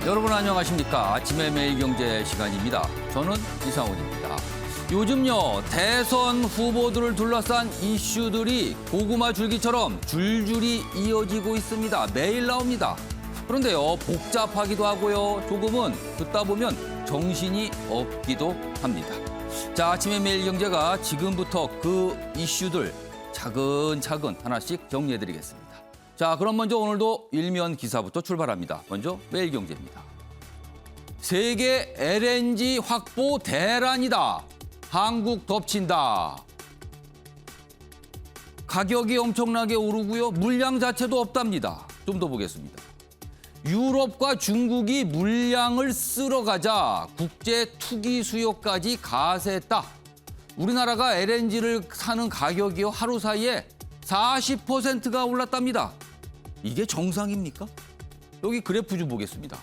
여러분 안녕하십니까? 아침의 매일경제 시간입니다. 저는 이상훈입니다. 요즘요 대선 후보들을 둘러싼 이슈들이 고구마 줄기처럼 줄줄이 이어지고 있습니다. 매일 나옵니다. 그런데요 복잡하기도 하고요 조금은 듣다 보면 정신이 없기도 합니다. 자, 아침의 매일경제가 지금부터 그 이슈들 차근차근 하나씩 정리해드리겠습니다. 자, 그럼 먼저 오늘도 일면 기사부터 출발합니다. 먼저 매일경제입니다. 세계 LNG 확보 대란이다. 한국 덮친다. 가격이 엄청나게 오르고요. 물량 자체도 없답니다. 좀 더 보겠습니다. 유럽과 중국이 물량을 쓸어가자 국제 투기 수요까지 가세했다. 우리나라가 LNG를 사는 가격이요. 하루 사이에 40%가 올랐답니다. 이게 정상입니까? 여기 그래프 좀 보겠습니다.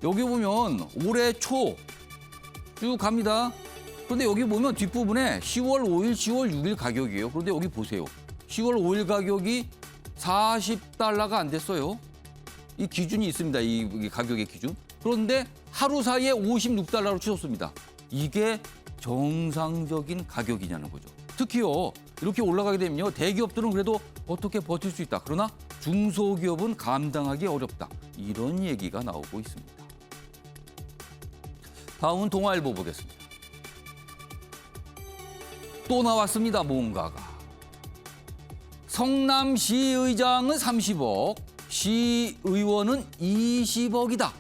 여기 보면 올해 초 쭉 갑니다. 그런데 여기 보면 뒷부분에 10월 5일, 10월 6일 가격이에요. 그런데 여기 보세요. 10월 5일 가격이 40달러가 안 됐어요. 이 기준이 있습니다. 이 가격의 기준. 그런데 하루 사이에 56달러로 치솟습니다. 이게 정상적인 가격이냐는 거죠. 특히요. 이렇게 올라가게 되면요. 대기업들은 그래도 어떻게 버틸 수 있다. 그러나 중소기업은 감당하기 어렵다. 이런 얘기가 나오고 있습니다. 다음은 동아일보 보겠습니다. 또 나왔습니다. 뭔가가. 성남시의장은 30억, 시의원은 20억이다.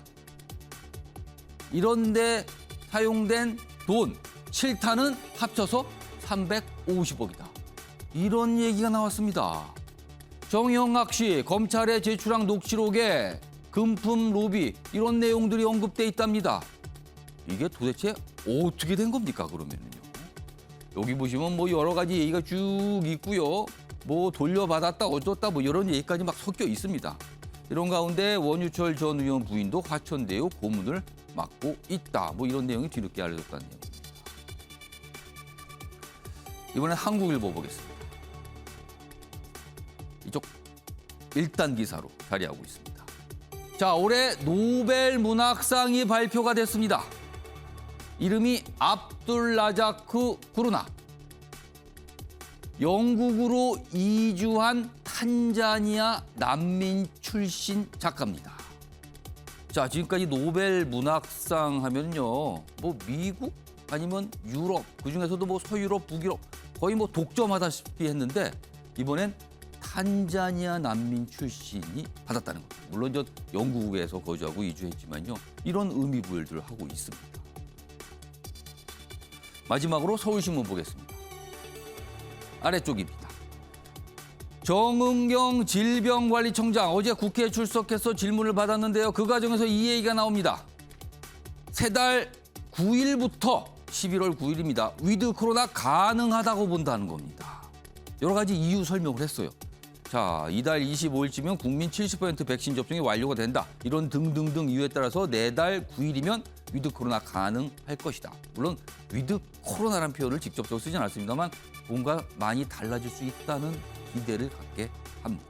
이런데 사용된 돈 7탄은 합쳐서 350억이다. 이런 얘기가 나왔습니다. 정영학 씨 검찰에 제출한 녹취록에 금품 로비 이런 내용들이 언급돼 있답니다. 이게 도대체 어떻게 된 겁니까 그러면은요? 여기 보시면 뭐 여러 가지 얘기가 쭉 있고요. 뭐 돌려받았다 어쩌다 뭐 이런 얘기까지 막 섞여 있습니다. 이런 가운데 원유철 전 의원 부인도 화천대유 고문을 맡고 있다. 뭐 이런 내용이 뒤늦게 알려졌다는 내용입니다. 이번엔 한국일보 보겠습니다. 이쪽 1단 기사로 자리하고 있습니다. 자, 올해 노벨 문학상이 발표가 됐습니다. 이름이 압둘라자크 구르나. 영국으로 이주한 탄자니아 난민 출신 작가입니다. 자, 지금까지 노벨 문학상 하면요. 뭐 미국 아니면 유럽, 그중에서도 뭐 서유럽, 북유럽 거의 뭐 독점하다시피 했는데 이번엔 탄자니아 난민 출신이 받았다는 겁니다. 물론 저 영국에서 거주하고 이주했지만요. 이런 의미 부여를 하고 있습니다. 마지막으로 서울신문 보겠습니다. 아래쪽입니다. 정은경 질병관리청장 어제 국회에 출석해서 질문을 받았는데요. 그 과정에서 이 얘기가 나옵니다. 세 달 9일부터 11월 9일입니다. 위드 코로나 가능하다고 본다는 겁니다. 여러 가지 이유 설명을 했어요. 자, 이달 25일쯤이면 국민 70% 백신 접종이 완료가 된다. 이런 등등등 이유에 따라서 4달 9일이면 위드 코로나 가능할 것이다. 물론 위드 코로나라는 표현을 직접적으로 쓰진 않았습니다만 뭔가 많이 달라질 수 있다는 기대를 갖게 합니다.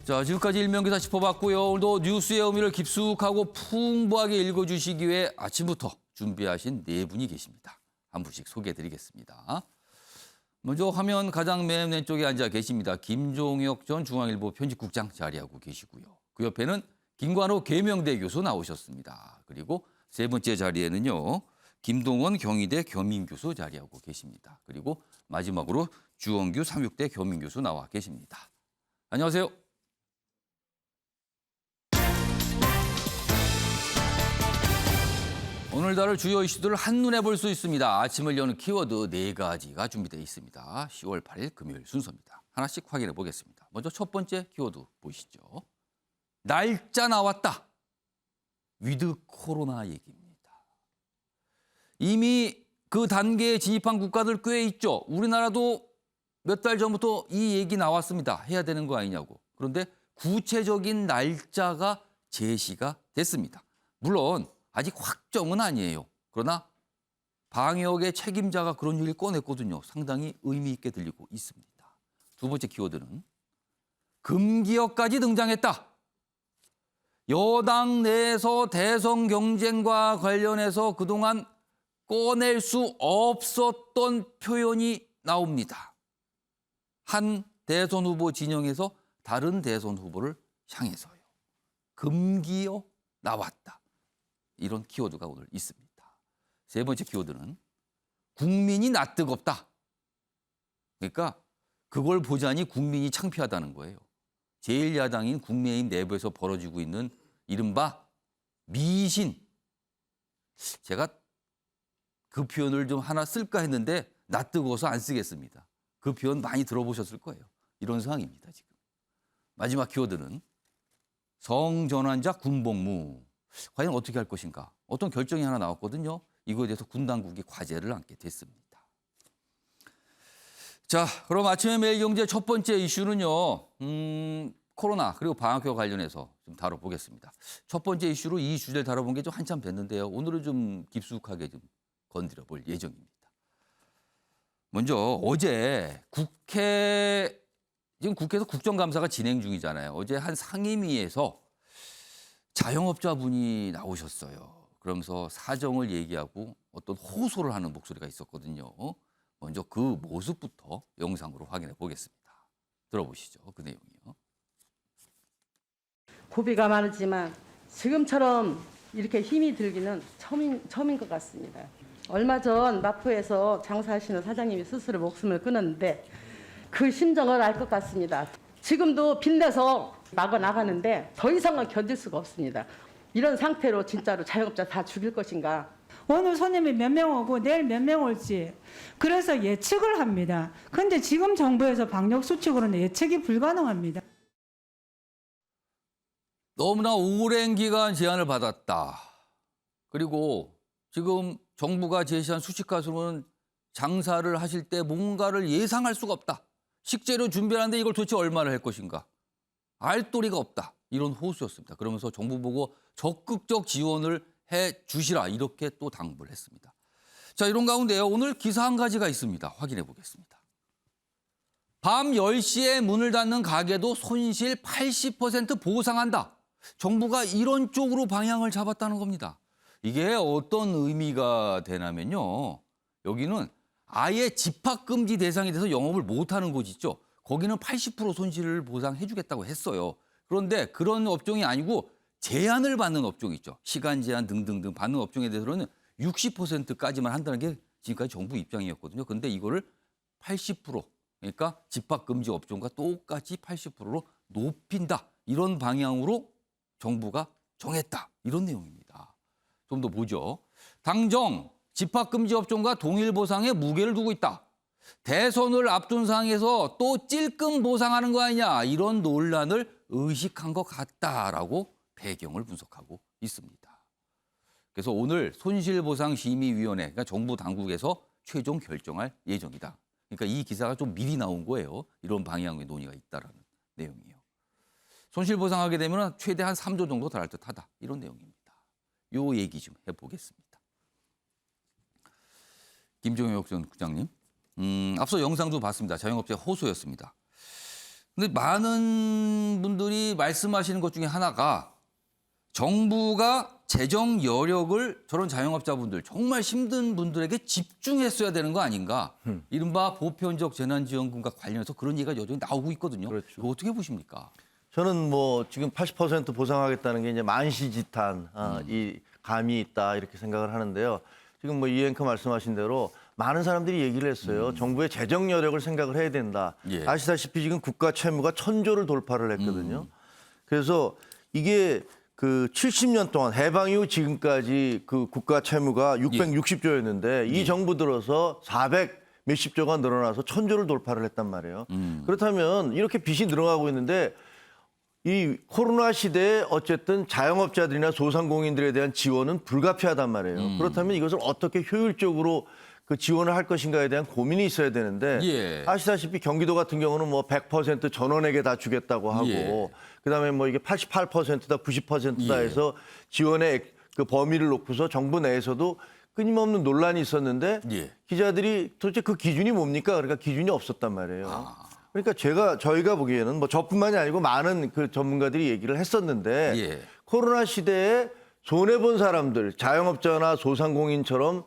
자, 지금까지 일면기사 짚어봤고요. 오늘도 뉴스의 의미를 깊숙하고 풍부하게 읽어주시기 위해 아침부터 준비하신 네 분이 계십니다. 한 분씩 소개해드리겠습니다. 먼저 화면 가장 맨 왼쪽에 앉아 계십니다. 김종혁 전 중앙일보 편집국장 자리하고 계시고요. 그 옆에는 김관호 계명대 교수 나오셨습니다. 그리고 세 번째 자리에는요. 김동원 경희대 겸임교수 자리하고 계십니다. 그리고 마지막으로 주원규 삼육대 겸임교수 나와 계십니다. 안녕하세요. 오늘 다룰 주요 이슈들을 한눈에 볼 수 있습니다. 아침을 여는 키워드 4가지가 준비되어 있습니다. 10월 8일 금요일 순서입니다. 하나씩 확인해 보겠습니다. 먼저 첫 번째 키워드 보시죠. 날짜 나왔다. 위드 코로나 얘기입니다. 이미 그 단계에 진입한 국가들 꽤 있죠. 우리나라도 몇 달 전부터 이 얘기 나왔습니다. 해야 되는 거 아니냐고. 그런데 구체적인 날짜가 제시가 됐습니다. 물론 아직 확정은 아니에요. 그러나 방역의 책임자가 그런 얘기를 꺼냈거든요. 상당히 의미 있게 들리고 있습니다. 두 번째 키워드는 금기어까지 등장했다. 여당 내에서 대선 경쟁과 관련해서 그동안 꺼낼 수 없었던 표현이 나옵니다. 한 대선 후보 진영에서 다른 대선 후보를 향해서요. 금기어 나왔다. 이런 키워드가 오늘 있습니다. 세 번째 키워드는 국민이 낯뜨겁다. 그러니까 그걸 보자니 국민이 창피하다는 거예요. 제1야당인 국민의힘 내부에서 벌어지고 있는 이른바 미신. 제가 그 표현을 좀 하나 쓸까 했는데 낯뜨거워서 안 쓰겠습니다. 그 표현 많이 들어보셨을 거예요. 이런 상황입니다, 지금. 마지막 키워드는 성전환자 군복무. 과연 어떻게 할 것인가? 어떤 결정이 하나 나왔거든요. 이거에 대해서 군 당국이 과제를 안게 됐습니다. 자, 그럼 아침에 매일경제 첫 번째 이슈는요. 코로나 그리고 방역과 관련해서 좀 다뤄보겠습니다. 첫 번째 이슈로 이 주제를 다뤄본 게 좀 한참 됐는데요. 오늘은 좀 깊숙하게 좀 건드려 볼 예정입니다. 먼저 어제 지금 국회에서 국정감사가 진행 중이잖아요. 어제 한 상임위에서 자영업자분이 나오셨어요. 그러면서 사정을 얘기하고 어떤 호소를 하는 목소리가 있었거든요. 먼저 그 모습부터 영상으로 확인해 보겠습니다. 들어보시죠. 그 내용이요. 고비가 많지만 지금처럼 이렇게 힘이 들기는 처음인 것 같습니다. 얼마 전 마포에서 장사하시는 사장님이 스스로 목숨을 끊었는데 그 심정을 알 것 같습니다. 지금도 빚내서 막아 나가는데 더 이상은 견딜 수가 없습니다. 이런 상태로 진짜로 자영업자 다 죽일 것인가? 오늘 손님이 몇 명 오고 내일 몇 명 올지 그래서 예측을 합니다. 그런데 지금 정부에서 방역 수칙으로는 예측이 불가능합니다. 너무나 오랜 기간 제한을 받았다. 그리고 지금 정부가 제시한 수치가수로는 장사를 하실 때 뭔가를 예상할 수가 없다. 식재료 준비하는데 이걸 도대체 얼마를 할 것인가. 알도리가 없다. 이런 호소였습니다. 그러면서 정부 보고 적극적 지원을 해 주시라. 이렇게 또 당부를 했습니다. 자, 이런 가운데요. 오늘 기사 한 가지가 있습니다. 확인해 보겠습니다. 밤 10시에 문을 닫는 가게도 손실 80% 보상한다. 정부가 이런 쪽으로 방향을 잡았다는 겁니다. 이게 어떤 의미가 되냐면요. 여기는 아예 집합금지 대상이 돼서 영업을 못하는 곳 있죠. 거기는 80% 손실을 보상해 주겠다고 했어요. 그런데 그런 업종이 아니고 제한을 받는 업종이 있죠. 시간 제한 등등등 받는 업종에 대해서는 60%까지만 한다는 게 지금까지 정부 입장이었거든요. 그런데 이거를 80% 그러니까 집합금지 업종과 똑같이 80%로 높인다. 이런 방향으로 정부가 정했다. 이런 내용입니다. 좀 더 보죠. 당정 집합금지 업종과 동일 보상에 무게를 두고 있다. 대선을 앞둔 상황에서 또 찔끔 보상하는 거 아니냐. 이런 논란을 의식한 것 같다라고 배경을 분석하고 있습니다. 그래서 오늘 손실보상심의위원회, 그러니까 정부 당국에서 최종 결정할 예정이다. 그러니까 이 기사가 좀 미리 나온 거예요. 이런 방향의 논의가 있다라는 내용이에요. 손실보상하게 되면 최대 한 3조 정도 달할 듯하다. 이런 내용입니다. 요 얘기 좀 해보겠습니다. 김종혁 전 국장님, 앞서 영상도 봤습니다. 자영업자 호소였습니다. 근데 많은 분들이 말씀하시는 것 중에 하나가 정부가 재정 여력을 저런 자영업자분들, 정말 힘든 분들에게 집중했어야 되는 거 아닌가. 이른바 보편적 재난지원금과 관련해서 그런 얘기가 여전히 나오고 있거든요. 그렇죠. 이거 어떻게 보십니까? 저는 뭐 지금 80% 보상하겠다는 게 이제 만시지탄, 이 감이 있다 이렇게 생각을 하는데요. 지금 뭐 이 앵커 말씀하신 대로 많은 사람들이 얘기를 했어요. 정부의 재정 여력을 생각을 해야 된다. 예. 아시다시피 지금 국가 채무가 1,000조를 돌파를 했거든요. 그래서 이게 그 70년 동안 해방 이후 지금까지 그 국가 채무가 660조였는데 이 정부 들어서 400 몇십 조가 늘어나서 1,000조를 돌파를 했단 말이에요. 그렇다면 이렇게 빚이 늘어가고 있는데 이 코로나 시대에 어쨌든 자영업자들이나 소상공인들에 대한 지원은 불가피하단 말이에요. 그렇다면 이것을 어떻게 효율적으로 그 지원을 할 것인가에 대한 고민이 있어야 되는데 예. 아시다시피 경기도 같은 경우는 뭐 100% 전원에게 다 주겠다고 하고 예. 그다음에 뭐 이게 88%다 90%다 예. 해서 지원의 그 범위를 놓고서 정부 내에서도 끊임없는 논란이 있었는데 예. 기자들이 도대체 그 기준이 뭡니까? 그러니까 기준이 없었단 말이에요. 그러니까 저희가 보기에는 뭐 저뿐만이 아니고 많은 그 전문가들이 얘기를 했었는데 예. 코로나 시대에 손해 본 사람들, 자영업자나 소상공인처럼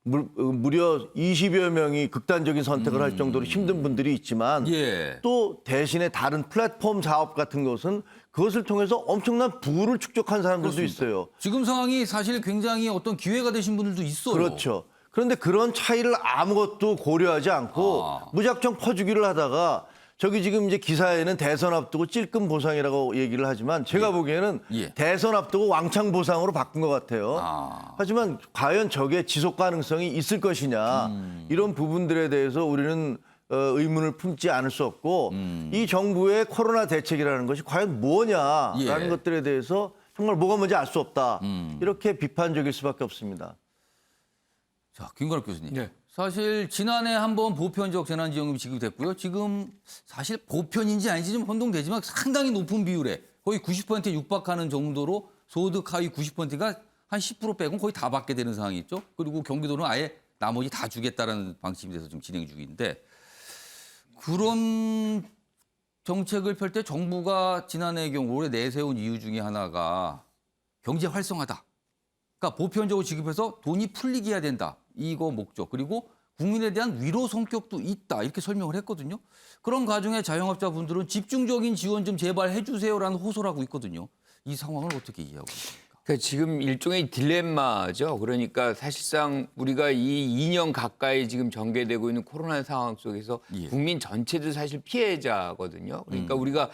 무려 20여 명이 극단적인 선택을 할 정도로 힘든 분들이 있지만 예. 또 대신에 다른 플랫폼 사업 같은 것은 그것을 통해서 엄청난 부를 축적한 사람들도 있어요. 지금 상황이 사실 굉장히 어떤 기회가 되신 분들도 있어요. 그렇죠. 그런데 그런 차이를 아무것도 고려하지 않고 무작정 퍼주기를 하다가 저기 지금 이제 기사에는 대선 앞두고 찔끔 보상이라고 얘기를 하지만 제가 보기에는 예. 대선 앞두고 왕창 보상으로 바꾼 것 같아요. 하지만 과연 저게 지속 가능성이 있을 것이냐 이런 부분들에 대해서 우리는 의문을 품지 않을 수 없고 이 정부의 코로나 대책이라는 것이 과연 뭐냐라는 예. 것들에 대해서 정말 뭐가 뭔지 알 수 없다. 이렇게 비판적일 수밖에 없습니다. 자, 김건욱 교수님. 네. 사실 지난해 한번 보편적 재난지원금이 지급됐고요. 지금 사실 보편인지 아닌지 좀 혼동되지만 상당히 높은 비율에 거의 90%에 육박하는 정도로 소득 하위 90%가 한 10% 빼고 거의 다 받게 되는 상황이 있죠. 그리고 경기도는 아예 나머지 다 주겠다라는 방침이 돼서 좀 진행 중인데 그런 정책을 펼 때 정부가 지난해 경우 올해 내세운 이유 중에 하나가 경제 활성화다. 그러니까 보편적으로 지급해서 돈이 풀리게 해야 된다. 이거 목적. 그리고 국민에 대한 위로 성격도 있다. 이렇게 설명을 했거든요. 그런 가정의 자영업자분들은 집중적인 지원 좀 제발 해주세요라는 호소를 하고 있거든요. 이 상황을 어떻게 이해하고 있습니까? 그러니까 지금 일종의 딜레마죠. 그러니까 사실상 우리가 이 2년 가까이 지금 전개되고 있는 코로나 상황 속에서 예. 국민 전체도 사실 피해자거든요. 그러니까 우리가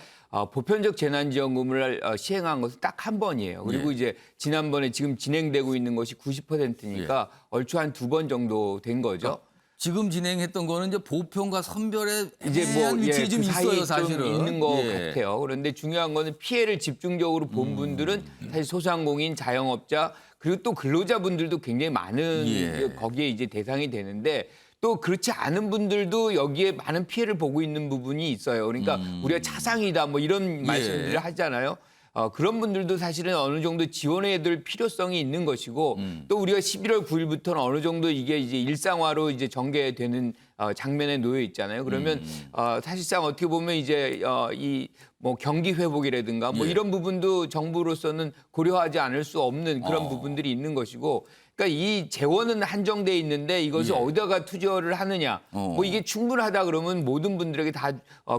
보편적 재난지원금을 시행한 것은 딱 한 번이에요. 그리고 예. 이제 지난번에 지금 진행되고 있는 것이 90%니까 얼추 한 2번 정도 된 거죠. 지금 진행했던 거는 이제 보편과 선별의 이제 애매한 위치에 좀 그 있어요, 사이에 사실은. 좀 있는 것 예. 같아요. 그런데 중요한 거는 피해를 집중적으로 본 분들은 사실 소상공인, 자영업자 그리고 또 근로자분들도 굉장히 많은 예. 거기에 이제 대상이 되는데 또 그렇지 않은 분들도 여기에 많은 피해를 보고 있는 부분이 있어요. 그러니까 우리가 차상이다 뭐 이런 말씀들을 하잖아요. 그런 분들도 사실은 어느 정도 지원해야 될 필요성이 있는 것이고 또 우리가 11월 9일부터는 어느 정도 이게 이제 일상화로 이제 전개되는 장면에 놓여 있잖아요. 그러면 사실상 어떻게 보면 이제 이 뭐 경기 회복이라든가 뭐 예. 이런 부분도 정부로서는 고려하지 않을 수 없는 그런 부분들이 있는 것이고 그러니까 이 재원은 한정돼 있는데 이것을 예. 어디다가 투자를 하느냐 뭐 이게 충분하다 그러면 모든 분들에게 다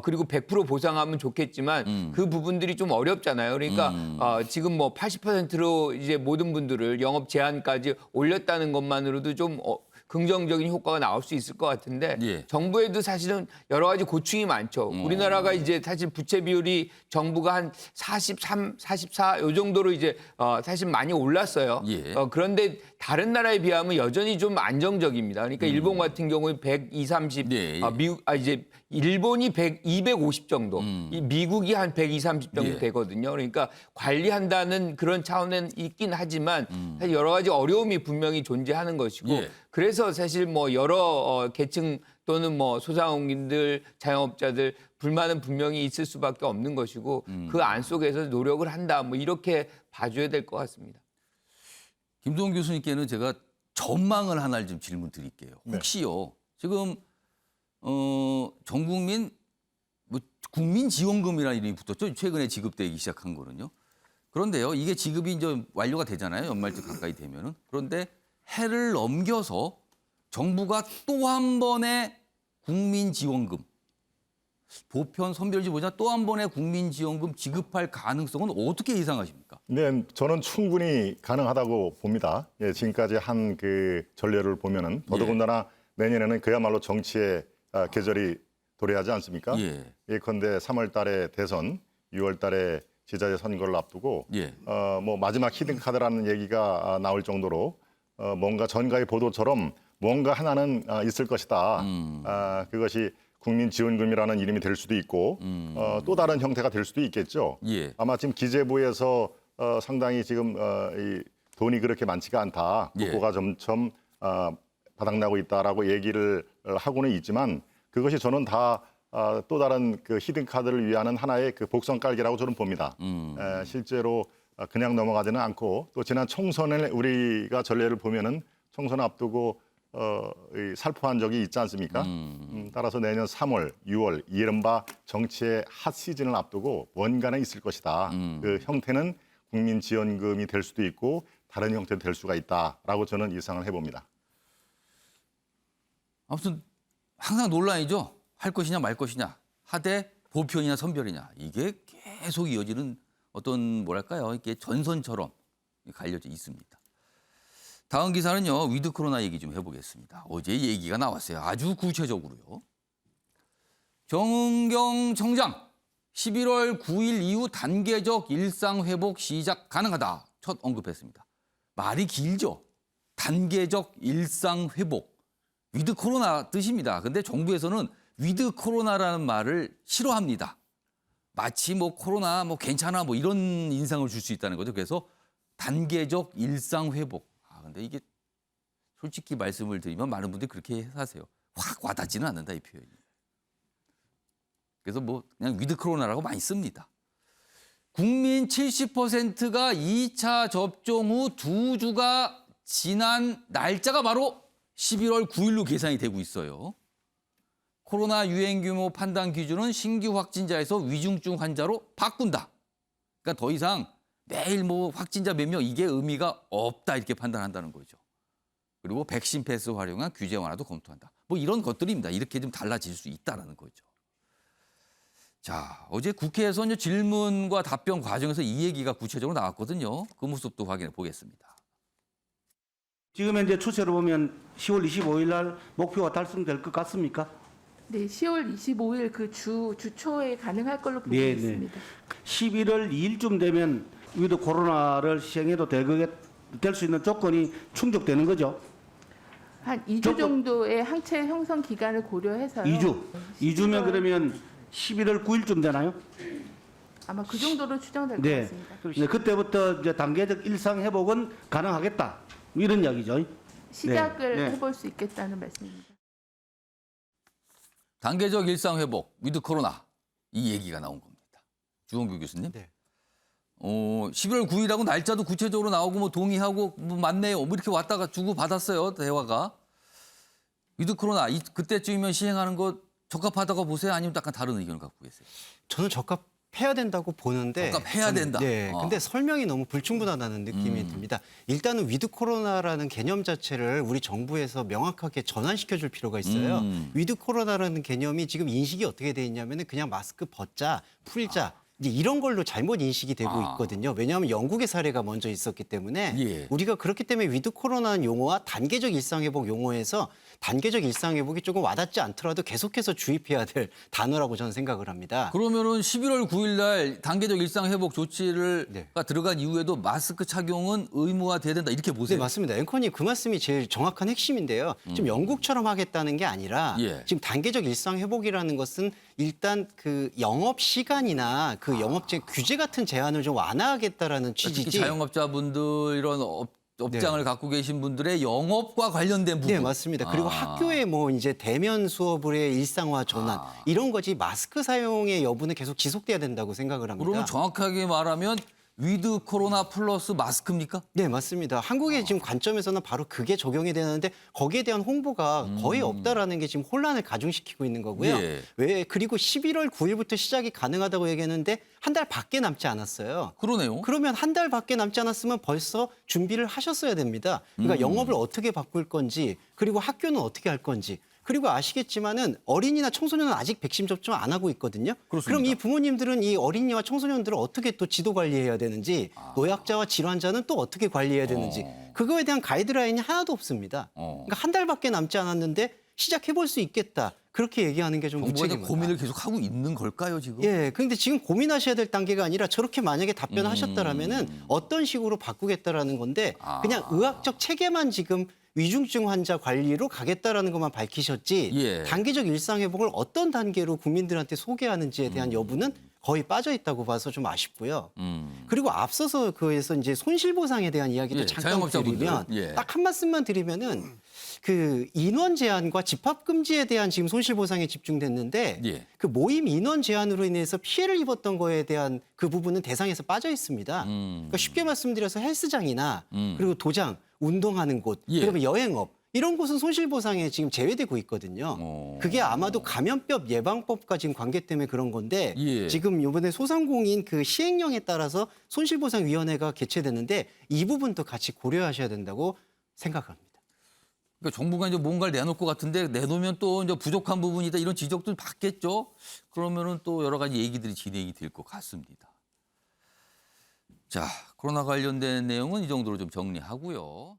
그리고 100% 보상하면 좋겠지만 그 부분들이 좀 어렵잖아요. 그러니까 지금 뭐 80%로 이제 모든 분들을 영업 제한까지 올렸다는 것만으로도 좀 긍정적인 효과가 나올 수 있을 것 같은데 예. 정부에도 사실은 여러 가지 고충이 많죠. 우리나라가 이제 사실 부채 비율이 정부가 한 43, 44 요 정도로 이제 사실 많이 올랐어요. 예. 그런데 다른 나라에 비하면 여전히 좀 안정적입니다. 그러니까 일본 같은 경우에 120, 30, 예, 예. 미국 이제 일본이 250 정도, 이 미국이 한 120, 30 정도 예. 되거든요. 그러니까 관리한다는 그런 차원은 있긴 하지만 사실 여러 가지 어려움이 분명히 존재하는 것이고 예. 그래서 사실 뭐 여러 계층 또는 뭐 소상공인들, 자영업자들 불만은 분명히 있을 수밖에 없는 것이고 그 안 속에서 노력을 한다. 뭐 이렇게 봐줘야 될 것 같습니다. 김동훈 교수님께는 제가 전망을 하나 좀 질문 드릴게요. 혹시요. 지금 전 국민 뭐 국민 지원금이라는 이름이 붙었죠. 최근에 지급되기 시작한 거는요. 그런데요. 이게 지급이 이제 완료가 되잖아요. 연말쯤 가까이 되면은. 그런데 해를 넘겨서 정부가 또 한 번의 국민 지원금 보편 선별지보다 또 한 번의 국민 지원금 지급할 가능성은 어떻게 예상하십니까? 네, 저는 충분히 가능하다고 봅니다. 예, 지금까지 한 그 전례를 보면은 더더군다나 내년에는 그야말로 정치의 계절이 도래하지 않습니까? 예. 예컨대 3월달에 대선, 6월달에 지자체 선거를 앞두고 예. 뭐 마지막 히든 카드라는 얘기가 나올 정도로 뭔가 전가의 보도처럼 뭔가 하나는 있을 것이다. 그것이 국민지원금이라는 이름이 될 수도 있고 또 다른 형태가 될 수도 있겠죠. 예. 아마 지금 기재부에서 상당히 지금 이 돈이 그렇게 많지가 않다. 예. 국고가 점점 바닥나고 있다라고 얘기를 하고는 있지만 그것이 저는 다 또 다른 그 히든 카드를 위한 하나의 그 복선 깔기라고 저는 봅니다. 실제로 그냥 넘어가지는 않고 또 지난 총선에 우리가 전례를 보면은 총선 앞두고 이 살포한 적이 있지 않습니까? 따라서 내년 3월, 6월 이른바 정치의 핫 시즌을 앞두고 뭔가는 있을 것이다. 그 형태는 국민지원금이 될 수도 있고 다른 형태도 될 수가 있다라고 저는 예상을 해봅니다. 아무튼 항상 논란이죠. 할 것이냐 말 것이냐. 하되 보편이냐 선별이냐. 이게 계속 이어지는 어떤 뭐랄까요. 이게 전선처럼 갈려져 있습니다. 다음 기사는요. 위드 코로나 얘기 좀 해보겠습니다. 어제 얘기가 나왔어요. 아주 구체적으로요. 정은경 청장 11월 9일 이후 단계적 일상 회복 시작 가능하다. 첫 언급했습니다. 말이 길죠. 단계적 일상 회복. 위드 코로나 뜻입니다. 근데 정부에서는 위드 코로나라는 말을 싫어합니다. 마치 뭐 코로나 뭐 괜찮아 뭐 이런 인상을 줄 수 있다는 거죠. 그래서 단계적 일상 회복. 근데 이게 솔직히 말씀을 드리면 많은 분들이 그렇게 하세요. 확 와닿지는 않는다 이 표현이. 그래서 뭐 그냥 위드 코로나라고 많이 씁니다. 국민 70%가 2차 접종 후 2주가 지난 날짜가 바로 11월 9일로 계산이 되고 있어요. 코로나 유행 규모 판단 기준은 신규 확진자에서 위중증 환자로 바꾼다. 그러니까 더 이상 매일 뭐 확진자 몇 명 이게 의미가 없다 이렇게 판단한다는 거죠. 그리고 백신 패스 활용한 규제 완화도 검토한다. 뭐 이런 것들입니다. 이렇게 좀 달라질 수 있다는 거죠. 자, 어제 국회에서는 질문과 답변 과정에서 이 얘기가 구체적으로 나왔거든요. 그 모습도 확인해 보겠습니다. 지금 현재 추세로 보면 10월 25일 날 목표가 달성될 것 같습니까? 네, 10월 25일 그 주초에 가능할 걸로 보고 네, 있습니다. 11월 2일쯤 되면 위드 코로나를 시행해도 될 수 있는 조건이 충족되는 거죠. 한 2주 조건- 정도의 항체 형성 기간을 고려해서요. 2주면 그러면 11월 9일쯤 되나요? 아마 그 정도로 추정될 것 네. 같습니다. 네, 그때부터 이제 단계적 일상 회복은 가능하겠다. 이런 이야기죠. 시작을 네. 해볼 수 있겠다는 말씀입니다. 단계적 일상 회복, 위드 코로나 이 얘기가 나온 겁니다. 주원규 교수님. 네. 11월 9일하고 날짜도 구체적으로 나오고 뭐 동의하고 뭐 맞네요. 뭐 이렇게 왔다가 주고 받았어요. 대화가. 위드 코로나 그때쯤이면 시행하는 거 적합하다고 보세요? 아니면 약간 다른 의견을 갖고 계세요? 저는 적합해야 된다고 보는데 적합해야 저는- 된다. 네. 어. 근데 설명이 너무 불충분하다는 느낌이 듭니다. 일단은 위드 코로나라는 개념 자체를 우리 정부에서 명확하게 전환시켜 줄 필요가 있어요. 위드 코로나라는 개념이 지금 인식이 어떻게 돼 있냐면은 그냥 마스크 벗자, 풀자 이제 이런 걸로 잘못 인식이 되고 있거든요. 왜냐하면 영국의 사례가 먼저 있었기 때문에 예. 우리가 그렇기 때문에 위드 코로나는 용어와 단계적 일상회복 용어에서 단계적 일상회복이 조금 와닿지 않더라도 계속해서 주입해야 될 단어라고 저는 생각을 합니다. 그러면은 11월 9일 날 단계적 일상 회복 조치를 네. 들어간 이후에도 마스크 착용은 의무화돼야 된다 이렇게 네, 보세요. 맞습니다. 앵커님 그 말씀이 제일 정확한 핵심인데요. 지금 영국처럼 하겠다는 게 아니라 예. 지금 단계적 일상 회복이라는 것은 일단 그 영업 시간이나 그 영업제 규제 같은 제한을 좀 완화하겠다라는 취지지. 특히 자영업자분들 이런 업장을 갖고 계신 분들의 영업과 관련된 부분. 네, 맞습니다. 그리고 학교에 뭐 이제 대면 수업의 일상화 전환 이런 거지 마스크 사용의 여부는 계속 지속돼야 된다고 생각을 합니다. 그러면 정확하게 말하면 위드 코로나 플러스 마스크입니까? 네, 맞습니다. 한국의 지금 관점에서는 바로 그게 적용이 되는데 거기에 대한 홍보가 거의 없다라는 게 지금 혼란을 가중시키고 있는 거고요. 예. 왜 그리고 11월 9일부터 시작이 가능하다고 얘기했는데 한 달 밖에 남지 않았어요. 그러네요. 그러면 한 달 밖에 남지 않았으면 벌써 준비를 하셨어야 됩니다. 그러니까 영업을 어떻게 바꿀 건지 그리고 학교는 어떻게 할 건지 그리고 아시겠지만은 어린이나 청소년은 아직 백신 접종 안 하고 있거든요. 그렇습니다. 그럼 이 부모님들은 이 어린이와 청소년들을 어떻게 또 지도 관리해야 되는지 노약자와 질환자는 또 어떻게 관리해야 되는지 그거에 대한 가이드라인이 하나도 없습니다. 그러니까 한 달밖에 남지 않았는데 시작해 볼 수 있겠다. 그렇게 얘기하는 게 좀 정부가 이제 무책임하다. 고민을 계속 하고 있는 걸까요 지금? 예, 그런데 지금 고민하셔야 될 단계가 아니라 저렇게 만약에 답변하셨다라면은 어떤 식으로 바꾸겠다라는 건데 그냥 의학적 체계만 지금 위중증 환자 관리로 가겠다라는 것만 밝히셨지 예. 단계적 일상 회복을 어떤 단계로 국민들한테 소개하는지에 대한 여부는 거의 빠져 있다고 봐서 좀 아쉽고요. 그리고 앞서서 그에서 이제 손실보상에 대한 이야기도 예, 잠깐 자영업자분들. 드리면 예. 딱 한 말씀만 드리면은 그 인원 제한과 집합 금지에 대한 지금 손실보상에 집중됐는데 예. 그 모임 인원 제한으로 인해서 피해를 입었던 거에 대한 그 부분은 대상에서 빠져 있습니다. 그러니까 쉽게 말씀드려서 헬스장이나 그리고 도장, 운동하는 곳, 예. 그다음에 여행업 이런 곳은 손실보상에 지금 제외되고 있거든요. 그게 아마도 감염병 예방법과 지금 관계 때문에 그런 건데 예. 지금 이번에 소상공인 그 시행령에 따라서 손실보상위원회가 개최됐는데 이 부분도 같이 고려하셔야 된다고 생각합니다. 그러니까 정부가 이제 뭔가를 내놓을 것 같은데 내놓으면 또 이제 부족한 부분이다 이런 지적도 받겠죠. 그러면은 또 여러 가지 얘기들이 진행이 될 것 같습니다. 자, 코로나 관련된 내용은 이 정도로 좀 정리하고요.